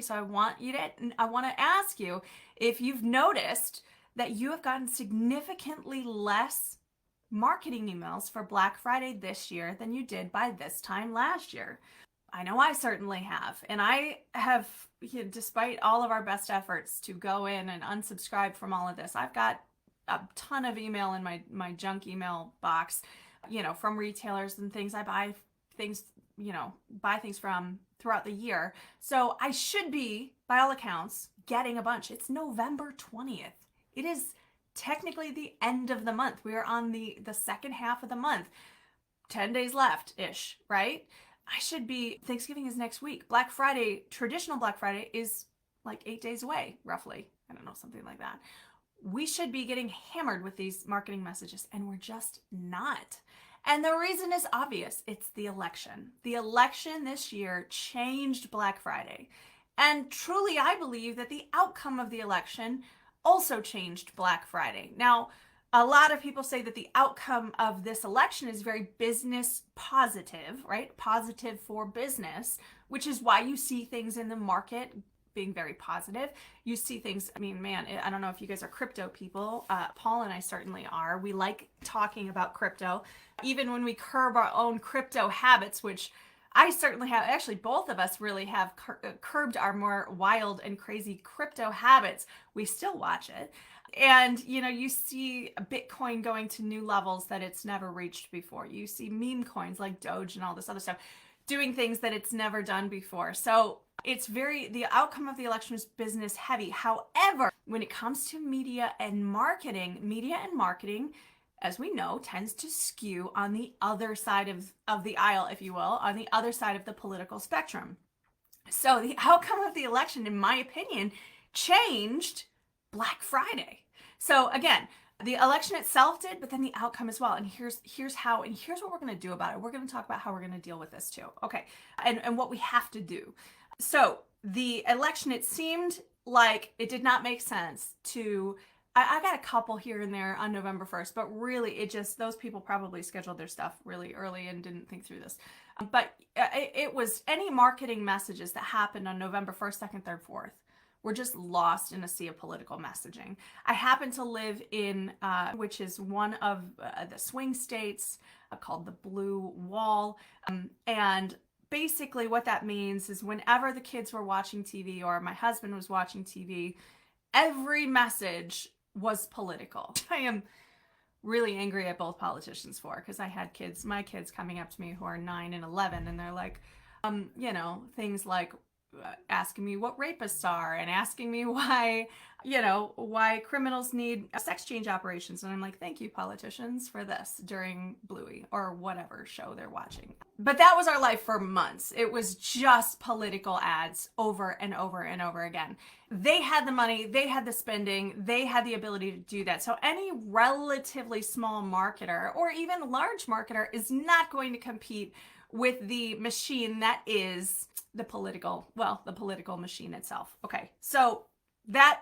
So I want to ask you if you've noticed that you have gotten significantly less marketing emails for Black Friday this year than you did by this time last year. I know I certainly have. And I have, despite all of our best efforts to go in and unsubscribe from all of this, I've got a ton of email in my junk email box, from retailers and things. I things, buy things from throughout the year. So I should be, by all accounts, getting a bunch. It's November 20th. It is technically the end of the month. We are on the second half of the month. 10 days left-ish, right? I should be, Thanksgiving is next week. Black Friday, traditional Black Friday is like 8 days away, roughly. I don't know, something like that. We should be getting hammered with these marketing messages, and we're just not. And the reason is obvious. It's the election. The election this year changed Black Friday. And truly, I believe that the outcome of the election also changed Black Friday. Now, a lot of people say that the outcome of this election is very business positive, right? Positive for business, which is why you see things in the market being very positive. You see things, I mean, man, I don't know if you guys are crypto people. Paul and I certainly are. We like talking about crypto, even when we curb our own crypto habits, which I certainly have. Actually, both of us really have curbed our more wild and crazy crypto habits. We still watch it. And, you see Bitcoin going to new levels that it's never reached before. You see meme coins like Doge and all this other stuff doing things that it's never done before. So the outcome of the election is business heavy. However, when it comes to media and marketing, as we know, tends to skew on the other side of the aisle, if you will, on the other side of the political spectrum. So the outcome of the election, in my opinion, changed Black Friday. So again, the election itself did, but then the outcome as well. And here's what we're going to do about it. We're going to talk about how we're going to deal with this too. Okay. And what we have to do. So the election, it seemed like it did not make sense I got a couple here and there on November 1st, but really those people probably scheduled their stuff really early and didn't think through this. But it was any marketing messages that happened on November 1st, 2nd, 3rd, 4th. We're just lost in a sea of political messaging. I happen to live in, which is one of the swing states called the Blue Wall. And basically what that means is whenever the kids were watching TV or my husband was watching TV, every message was political. I am really angry at both politicians for, because I had my kids coming up to me who are 9 and 11, and they're like, things like, asking me what rapists are and asking me why criminals need sex change operations. And I'm like, thank you, politicians, for this during Bluey or whatever show they're watching. But that was our life for months. It was just political ads over and over and over again. They had the money, they had the spending, they had the ability to do that. So any relatively small marketer or even large marketer is not going to compete with the machine that is the political machine itself. Okay, so that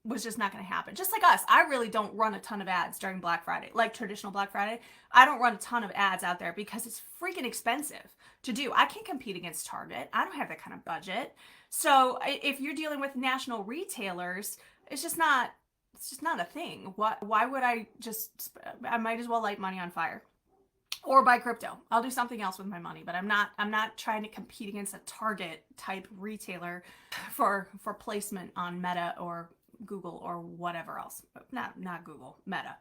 was just not going to happen. Just like us, I really don't run a ton of ads during Black Friday, like traditional Black Friday. I don't run a ton of ads out there because it's freaking expensive to do. I can't compete against Target. I don't have that kind of budget. So if you're dealing with national retailers, it's just not a thing. Why would I might as well light money on fire. Or buy crypto. I'll do something else with my money, but I'm not trying to compete against a Target type retailer for placement on Meta or Google or whatever else. Not Google, Meta.